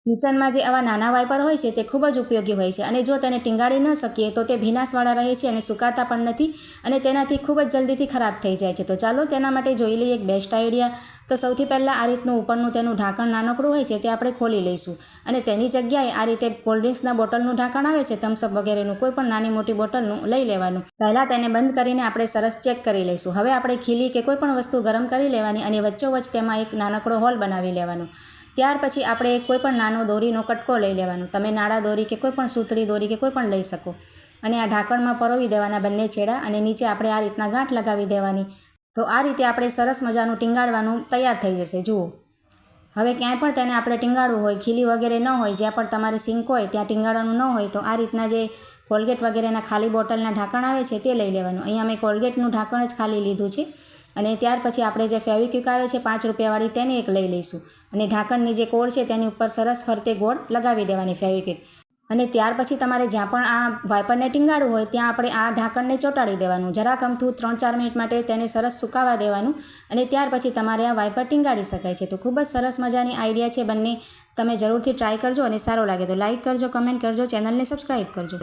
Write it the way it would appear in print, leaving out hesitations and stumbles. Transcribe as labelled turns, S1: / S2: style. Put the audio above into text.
S1: કિચનમાં જે આવા નાના વાઇપર હોય છે તે ખૂબ જ ઉપયોગી હોય છે અને જો તેને ટીંગાડી ન શકીએ તો તે ભીનાશવાળા રહે છે અને સુકાતા પણ નથી અને તેનાથી ખૂબ જ જલ્દીથી ખરાબ થઈ જાય છે। તો ચાલો તેના માટે જોઈ લઈએ એક બેસ્ટ આઈડિયા। તો સૌથી પહેલાં આ રીતનું ઉપરનું તેનું ઢાંકણ નાનકડું હોય છે તે આપણે ખોલી લઈશું અને તેની જગ્યાએ આ રીતે કોલ્ડ્રિંક્સના બોટલનું ઢાંકણ આવે છે થમ્સઅપ વગેરેનું કોઈ પણ નાની મોટી બોટલનું લઈ લેવાનું। પહેલાં તેને બંધ કરીને આપણે સરસ ચેક કરી લઈશું। હવે આપણે ખીલી કે કોઈ પણ વસ્તુ ગરમ કરી લેવાની અને વચ્ચોવચ્ચ તેમાં એક નાનકડો હોલ બનાવી લેવાનો। ત્યાર પછી આપણે કોઈ પણ નાનો દોરીનો કટકો લઈ લેવાનો। તમે નાળા દોરી કે કોઈ પણ સૂતરી દોરી કે કોઈ પણ લઈ શકો અને આ ઢાંકણમાં પરોવી દેવાના બંને છેડા અને નીચે આપણે આ રીતના ગાંઠ લગાવી દેવાની। તો આ રીતે આપણે સરસ મજાનું ટીંગાડવાનું તૈયાર થઈ જશે। જુઓ, હવે ક્યાંય પણ તેને આપણે ટીંગાડવું હોય, ખીલી વગેરે ન હોય, જ્યાં પણ તમારે સિંક હોય ત્યાં ટીંગાડવાનું ન હોય તો આ રીતના જે કોલગેટ વગેરેના ખાલી બોટલના ઢાંકણ આવે છે તે લઈ લેવાનું। અહીંયા મેં કોલગેટનું ઢાંકણ જ ખાલી લીધું છે અને ત્યાર પછી આપણે જે ફેવિક્વિક આવે છે 5 રૂપિયાવાળી તેને એક લઈ લઈશું અને ઢાંકણની જે કોર છે તેની ઉપર સરસ ફરતે ગોળ લગાવી દેવાની ફેવિક્વિક અને ત્યાર પછી તમારે જ્યાં પણ આ વાઇપરને ટીંગાડવું હોય ત્યાં આપણે આ ઢાંકણને ચોંટાડી દેવાનું। જરાક અમથું 3-4 મિનિટ માટે તેને સરસ સુકાવા દેવાનું અને ત્યાર પછી તમારે આ વાઇપર ટીંગાડી શકાય છે। તો ખૂબ જ સરસ મજાની આઈડિયા છે બંને, તમે જરૂરથી ટ્રાય કરજો અને સારો લાગે તો લાઇક કરજો, કમેન્ટ કરજો, ચેનલને સબસ્ક્રાઈબ કરજો।